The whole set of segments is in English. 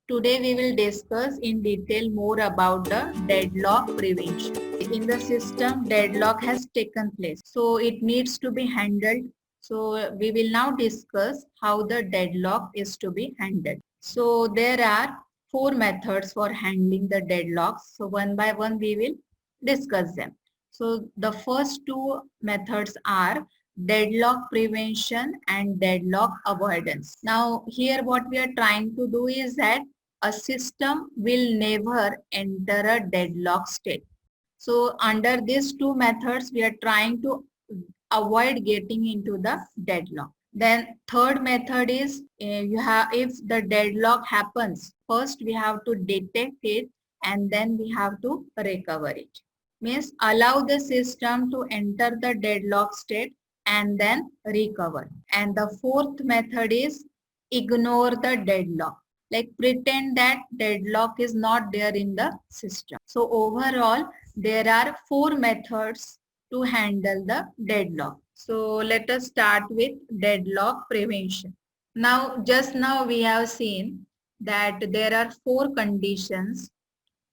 Today we will discuss in detail more about the deadlock prevention. In the system, deadlock has taken place, so it needs to be handled. So we will now discuss how the deadlock is to be handled. So there are four methods for handling the deadlocks. So one by one we will discuss them. So the first two methods are deadlock prevention and deadlock avoidance. Now here what we are trying to do is that a system will never enter a deadlock state. So under these two methods, we are trying to avoid getting into the deadlock. Then third method is if the deadlock happens, first we have to detect it and then we have to recover it. Means allow the system to enter the deadlock state and then recover. And the fourth method is ignore the deadlock. Like pretend that deadlock is not there in the system. So overall, there are four methods to handle the deadlock. So let us start with deadlock prevention. Just now we have seen that there are four conditions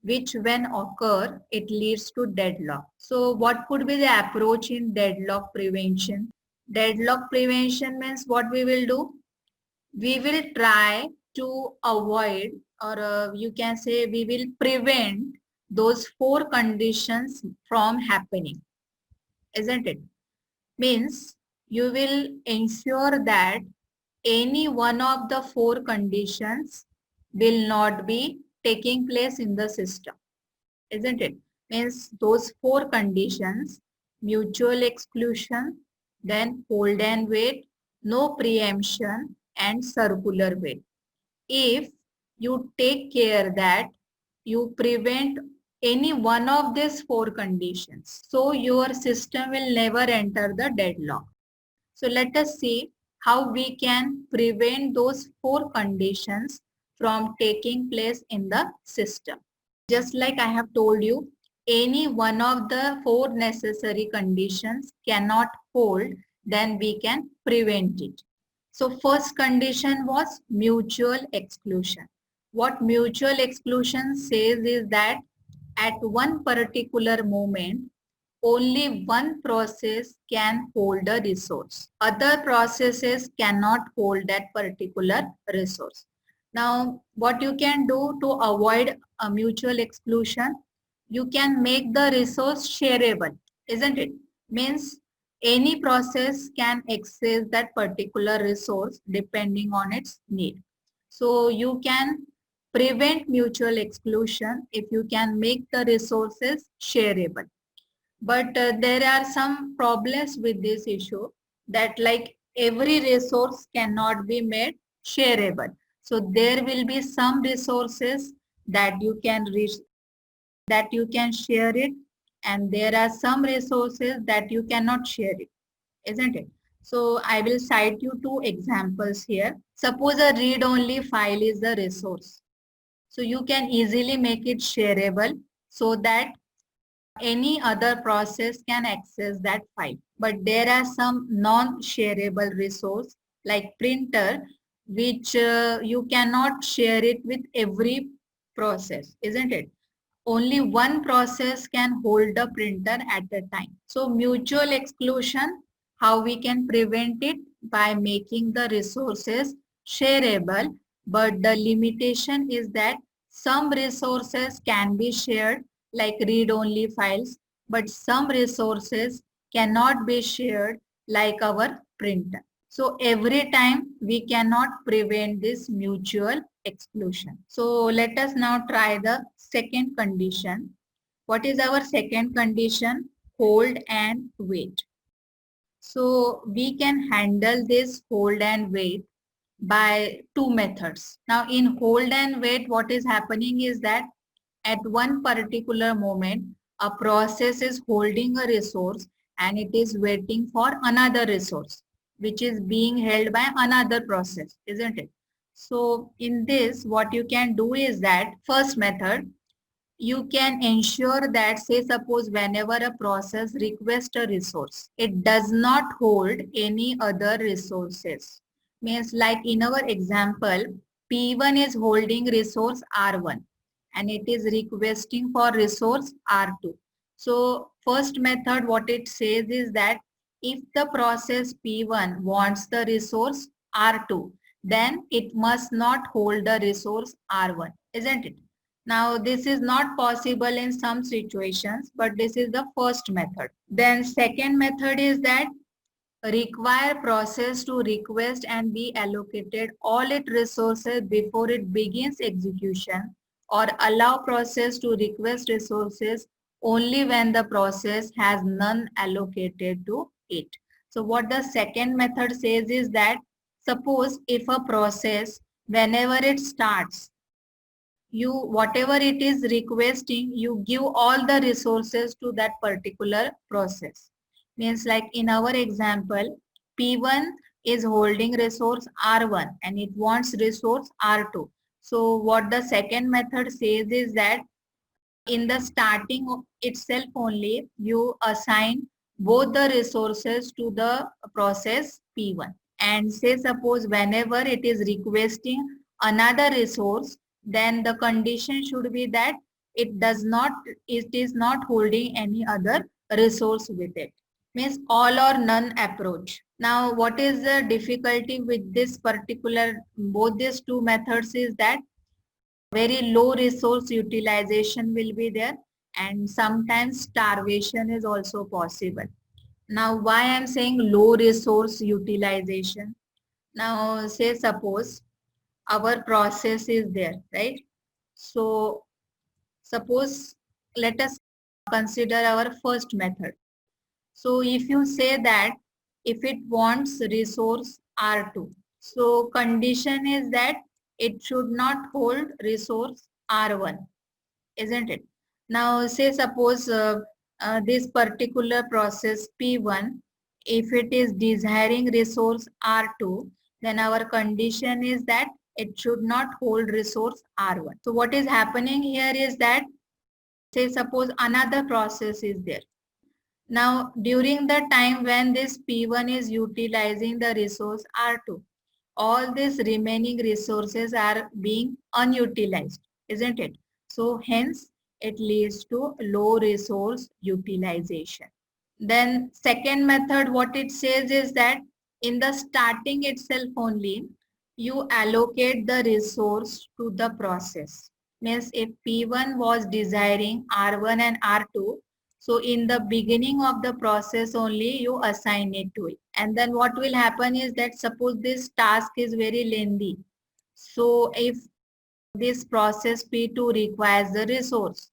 which when occur, it leads to deadlock. So what could be the approach in deadlock prevention? Deadlock prevention means what we will do? We will try to avoid or you can say we will prevent those four conditions from happening, isn't it? Means you will ensure that any one of the four conditions will not be taking place in the system, isn't it? Means those four conditions, mutual exclusion, then hold and wait, no preemption, and circular wait. If you take care that you prevent any one of these four conditions, so your system will never enter the deadlock. So let us see how we can prevent those four conditions from taking place in the system. Just like I have told you, any one of the four necessary conditions cannot hold, then we can prevent it. So first condition was mutual exclusion. What mutual exclusion says is that at one particular moment, only one process can hold a resource. Other processes cannot hold that particular resource. Now, what you can do to avoid a mutual exclusion, you can make the resource shareable, isn't it? Means any process can access that particular resource depending on its need. So you can prevent mutual exclusion if you can make the resources shareable. But there are some problems with this issue that like every resource cannot be made shareable. So there will be some resources that you can reach, that you can share it, and there are some resources that you cannot share it, isn't it? So I will cite you two examples here. Suppose a read-only file is the resource. So you can easily make it shareable so that any other process can access that file. But there are some non-shareable resource like printer, which you cannot share it with every process, isn't it? Only one process can hold the printer at a time. So mutual exclusion, how we can prevent it? By making the resources shareable, but the limitation is that some resources can be shared like read-only files, but some resources cannot be shared like our printer. So every time we cannot prevent this mutual exclusion. So let us now try the second condition. What is our second condition? Hold and wait. So we can handle this hold and wait by two methods. Now in hold and wait, what is happening is that at one particular moment, a process is holding a resource and it is waiting for another resource, which is being held by another process, isn't it? So in this, what you can do is that first method, you can ensure that, say suppose whenever a process requests a resource, it does not hold any other resources. Means like in our example, P1 is holding resource R1 and it is requesting for resource R2. So first method what it says is that if the process P1 wants the resource R2, then it must not hold the resource R1, isn't it? Now this is not possible in some situations, but this is the first method. Then second method is that require process to request and be allocated all its resources before it begins execution, or allow process to request resources only when the process has none allocated to it. So what the second method says is that suppose if a process, whenever it starts, you whatever it is requesting, you give all the resources to that particular process. Means like in our example, P1 is holding resource R1 and it wants resource R2. So what the second method says is that in the starting itself only, you assign both the resources to the process P1, and say suppose whenever it is requesting another resource, then the condition should be that it is not holding any other resource with it. Means all or none approach. Now what is the difficulty with this particular, both these two methods is that very low resource utilization will be there, and sometimes starvation is also possible. Now why I am saying low resource utilization? Now say suppose our process is there, right? So suppose let us consider our first method. So if you say that if it wants resource R2, so condition is that it should not hold resource R1, isn't it? Now say suppose this particular process P1, if it is desiring resource R2, then our condition is that it should not hold resource R1. So what is happening here is that say suppose another process is there. Now during the time when this P1 is utilizing the resource R2, all these remaining resources are being unutilized, isn't it? So hence it leads to low resource utilization. Then second method, what it says is that in the starting itself only, you allocate the resource to the process. Means if P1 was desiring R1 and R2, so in the beginning of the process only you assign it to it. And then what will happen is that suppose this task is very lengthy. So if this process P2 requires the resource,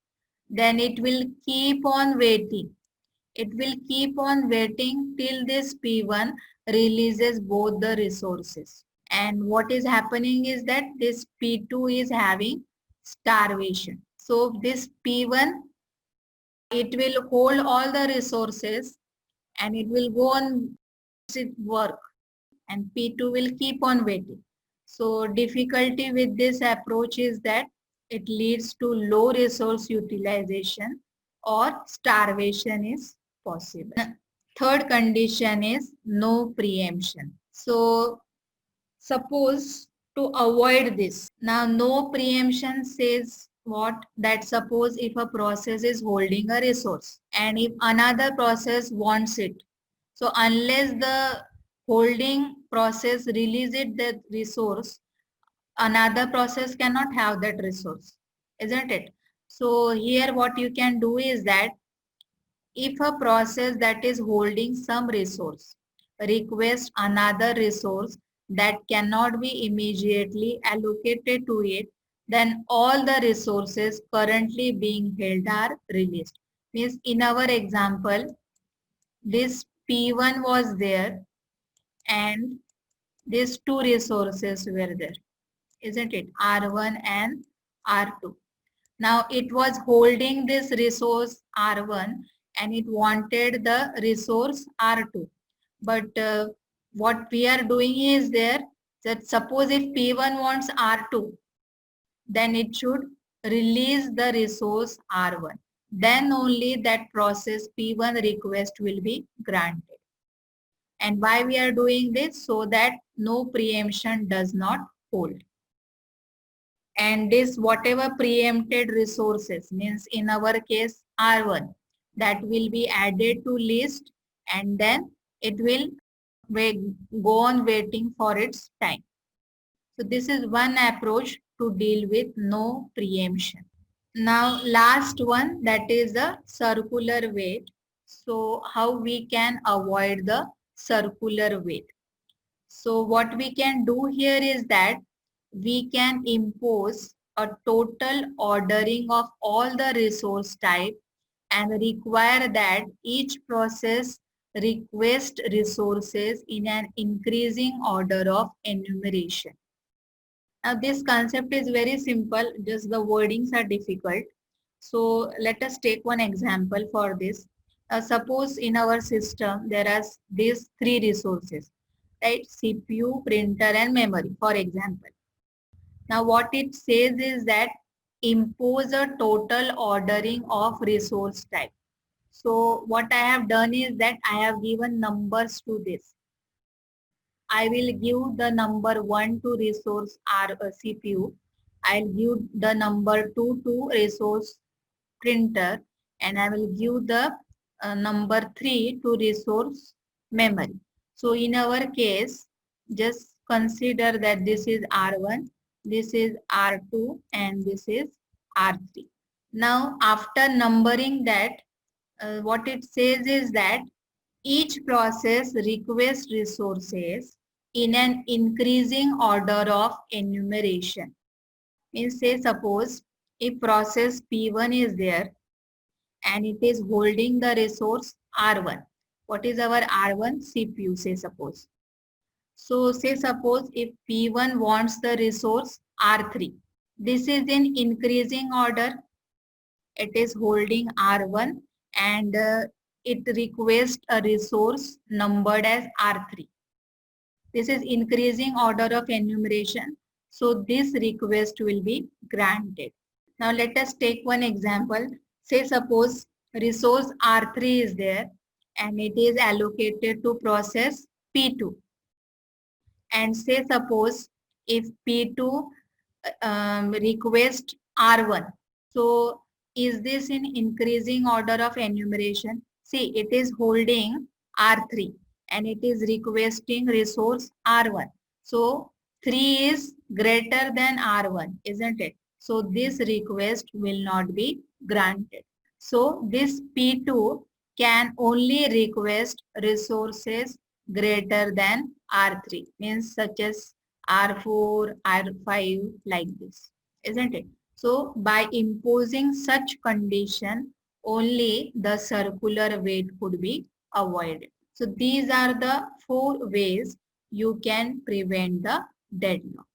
then it will keep on waiting. It will keep on waiting till this P1 releases both the resources. And what is happening is that this P2 is having starvation. So this P1, it will hold all the resources and it will go on its work, and P2 will keep on waiting. So difficulty with this approach is that it leads to low resource utilization or starvation is possible. Third condition is no preemption. So suppose to avoid this, now no preemption says what? That suppose if a process is holding a resource and if another process wants it, so unless the holding process releases that resource, another process cannot have that resource, isn't it? So here what you can do is that if a process that is holding some resource requests another resource that cannot be immediately allocated to it, then all the resources currently being held are released. Means in our example, this P1 was there and these two resources were there, isn't it? R1 and R2. Now it was holding this resource R1 and it wanted the resource R2. But what we are doing is there that suppose if P1 wants R2, then it should release the resource R1. Then only that process P1 request will be granted. And why we are doing this? So that no preemption does not hold. And this whatever preempted resources means in our case R1 that will be added to list and then it will go on waiting for its time. So this is one approach to deal with no preemption. Now last one, that is the circular wait. So how we can avoid the circular wait? So what we can do here is that we can impose a total ordering of all the resource type and require that each process request resources in an increasing order of enumeration. Now this concept is very simple, just the wordings are difficult. So let us take one example for this. Suppose in our system there are these three resources, right? CPU, printer and memory, for example. Now what it says is that impose a total ordering of resource type. So what I have done is that I have given numbers to this. I will give the number 1 to resource CPU. I'll give the number 2 to resource printer and I will give the number 3 to resource memory. So in our case, just consider that this is R1, this is R2 and this is R3. Now after numbering that, what it says is that each process requests resources in an increasing order of enumeration. Means say suppose if process P1 is there and it is holding the resource R1. What is our R1? CPU, say suppose. So say suppose if P1 wants the resource R3. This is in increasing order. It is holding R1 and it requests a resource numbered as R3. This is increasing order of enumeration. So this request will be granted. Now let us take one example. Say suppose resource R3 is there and it is allocated to process P2. And say suppose if P2 request R1. So is this in increasing order of enumeration? See, it is holding R3 and it is requesting resource R1. So 3 is greater than R1, isn't it? So this request will not be granted. So this P2 can only request resources greater than R3, means such as R4, R5, like this, isn't it? So by imposing such condition, only the circular wait could be avoided. So these are the 4 ways you can prevent the deadlock.